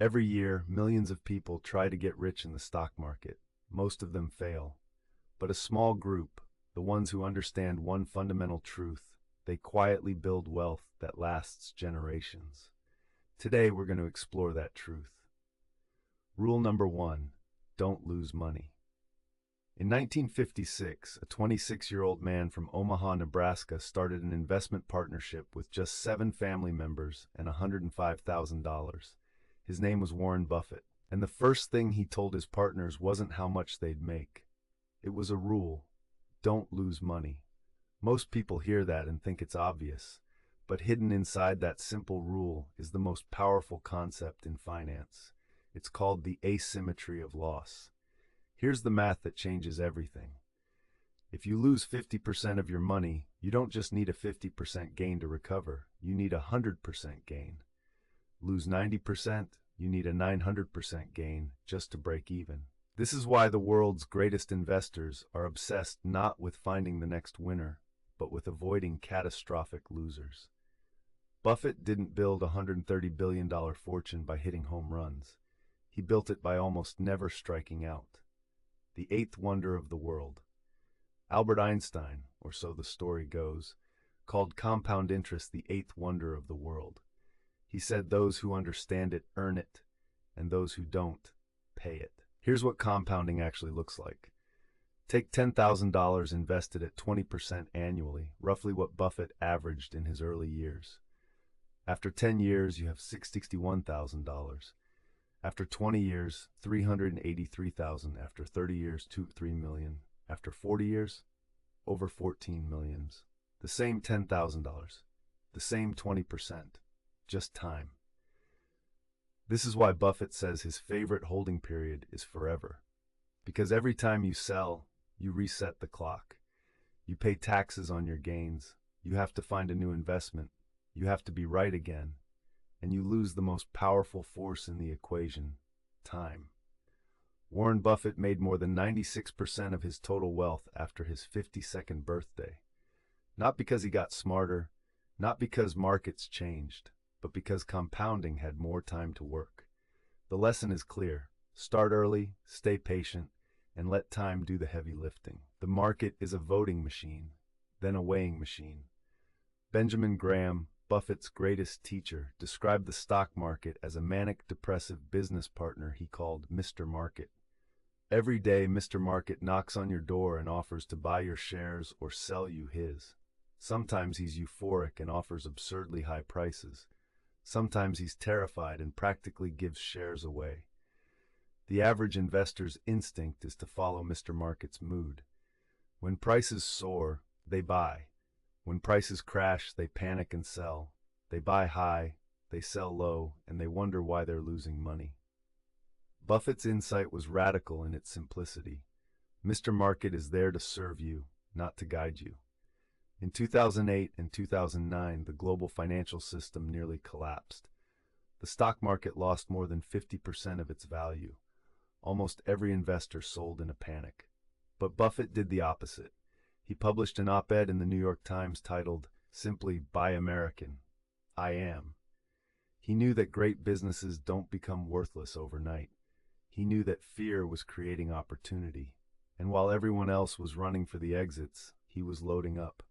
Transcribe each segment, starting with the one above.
Every year, millions of people try to get rich in the stock market. Most of them fail. But a small group, the ones who understand one fundamental truth, they quietly build wealth that lasts generations. Today, we're going to explore that truth. Rule number 1, don't lose money. In 1956, a 26-year-old man from Omaha, Nebraska started an investment partnership with just 7 family members and $105,000. His name was Warren Buffett, and the first thing he told his partners wasn't how much they'd make. It was a rule: don't lose money. Most people hear that and think it's obvious, but hidden inside that simple rule is the most powerful concept in finance. It's called the asymmetry of loss. Here's the math that changes everything. If you lose 50% of your money, you don't just need a 50% gain to recover, you need a 100% gain. Lose 90%, you need a 900% gain just to break even. This is why the world's greatest investors are obsessed not with finding the next winner, but with avoiding catastrophic losers. Buffett didn't build a $130 billion fortune by hitting home runs. He built it by almost never striking out. The eighth wonder of the world. Albert Einstein, or so the story goes, called compound interest the eighth wonder of the world. He said those who understand it earn it, and those who don't, pay it. Here's what compounding actually looks like. Take $10,000 invested at 20% annually, roughly what Buffett averaged in his early years. After 10 years, you have $61,000. After 20 years, $383,000. After 30 years, $3 million. After 40 years, over 14 millions. The same $10,000. The same 20%. Just time. This is why Buffett says his favorite holding period is forever. Because every time you sell, you reset the clock. You pay taxes on your gains. You have to find a new investment. You have to be right again. And you lose the most powerful force in the equation: time. Warren Buffett made more than 96% of his total wealth after his 52nd birthday. Not because he got smarter, not because markets changed, but because compounding had more time to work. The lesson is clear: start early, stay patient, and let time do the heavy lifting. The market is a voting machine, then a weighing machine. Benjamin Graham, Buffett's greatest teacher, described the stock market as a manic-depressive business partner he called Mr. Market. Every day, Mr. Market knocks on your door and offers to buy your shares or sell you his. Sometimes he's euphoric and offers absurdly high prices. Sometimes he's terrified and practically gives shares away. The average investor's instinct is to follow Mr. Market's mood. When prices soar, they buy. When prices crash, they panic and sell. They buy high, they sell low, and they wonder why they're losing money. Buffett's insight was radical in its simplicity. Mr. Market is there to serve you, not to guide you. In 2008 and 2009, the global financial system nearly collapsed. The stock market lost more than 50% of its value. Almost every investor sold in a panic. But Buffett did the opposite. He published an op-ed in the New York Times titled, simply, "Buy American. I Am." He knew that great businesses don't become worthless overnight. He knew that fear was creating opportunity. And while everyone else was running for the exits, he was loading up.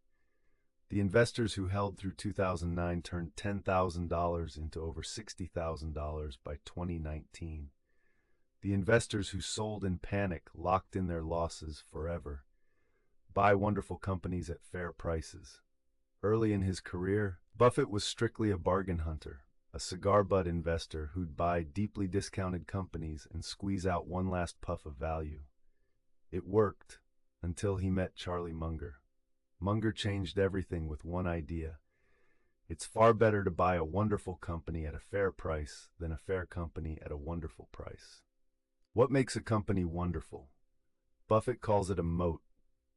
The investors who held through 2009 turned $10,000 into over $60,000 by 2019. The investors who sold in panic locked in their losses forever. Buy wonderful companies at fair prices. Early in his career, Buffett was strictly a bargain hunter, a cigar butt investor who'd buy deeply discounted companies and squeeze out one last puff of value. It worked until he met Charlie Munger. Munger changed everything with one idea. It's far better to buy a wonderful company at a fair price than a fair company at a wonderful price. What makes a company wonderful? Buffett calls it a moat.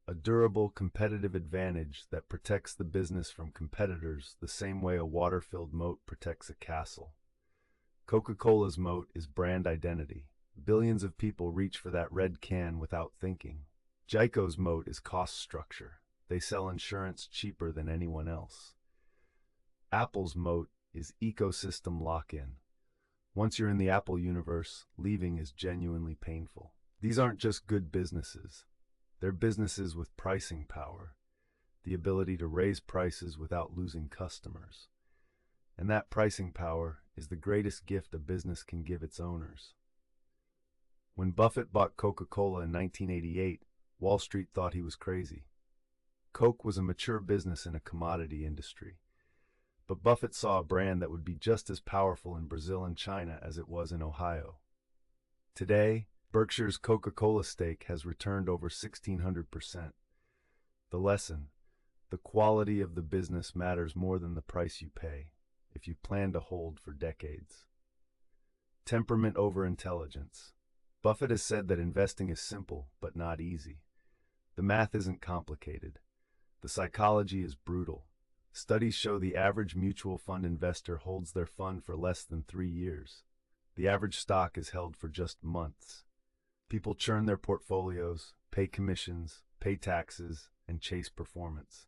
A durable competitive advantage that protects the business from competitors the same way a water-filled moat protects a castle. Coca-Cola's moat is brand identity. Billions of people reach for that red can without thinking. Geico's moat is cost structure. They sell insurance cheaper than anyone else. Apple's moat is ecosystem lock-in. Once you're in the Apple universe, leaving is genuinely painful. These aren't just good businesses. They're businesses with pricing power, the ability to raise prices without losing customers. And that pricing power is the greatest gift a business can give its owners. When Buffett bought Coca-Cola in 1988, Wall Street thought he was crazy. Coke was a mature business in a commodity industry. But Buffett saw a brand that would be just as powerful in Brazil and China as it was in Ohio. Today, Berkshire's Coca-Cola stake has returned over 1,600%. The lesson: the quality of the business matters more than the price you pay, if you plan to hold for decades. Temperament over intelligence. Buffett has said that investing is simple, but not easy. The math isn't complicated. The psychology is brutal. Studies show the average mutual fund investor holds their fund for less than 3 years. The average stock is held for just months. People churn their portfolios, pay commissions, pay taxes, and chase performance.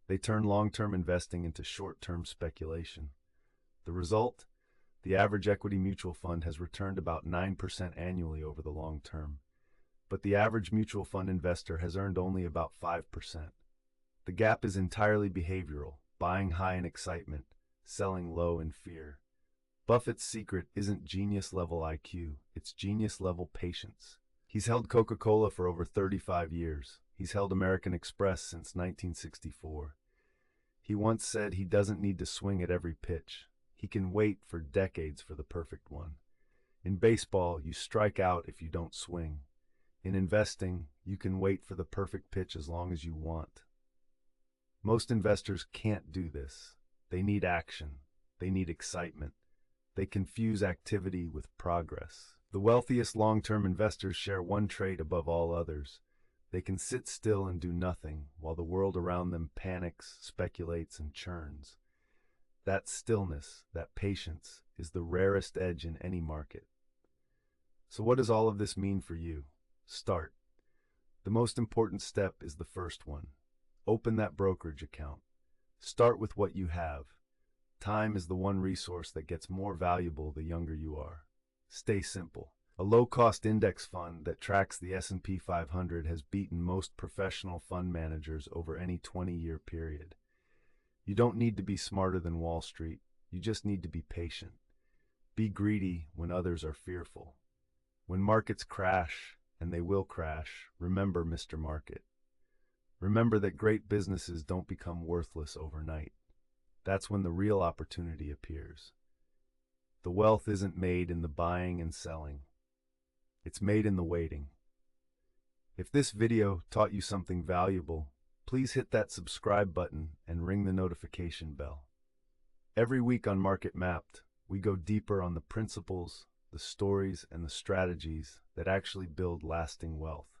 They turn long-term investing into short-term speculation. The result? The average equity mutual fund has returned about 9% annually over the long term. But the average mutual fund investor has earned only about 5%. The gap is entirely behavioral, buying high in excitement, selling low in fear. Buffett's secret isn't genius-level IQ, it's genius-level patience. He's held Coca-Cola for over 35 years. He's held American Express since 1964. He once said he doesn't need to swing at every pitch. He can wait for decades for the perfect one. In baseball, you strike out if you don't swing. In investing, you can wait for the perfect pitch as long as you want. Most investors can't do this. They need action. They need excitement. They confuse activity with progress. The wealthiest long-term investors share one trait above all others. They can sit still and do nothing while the world around them panics, speculates, and churns. That stillness, that patience, is the rarest edge in any market. So what does all of this mean for you? Start. The most important step is the first one. Open that brokerage account. Start with what you have. Time is the one resource that gets more valuable the younger you are. Stay simple. A low-cost index fund that tracks the S&P 500 has beaten most professional fund managers over any 20-year period. You don't need to be smarter than Wall Street. You just need to be patient. Be greedy when others are fearful. When markets crash, and they will crash, remember Mr. Market. Remember that great businesses don't become worthless overnight. That's when the real opportunity appears. The wealth isn't made in the buying and selling. It's made in the waiting. If this video taught you something valuable, please hit that subscribe button and ring the notification bell. Every week on Market Mapped, we go deeper on the principles, the stories, and the strategies that actually build lasting wealth.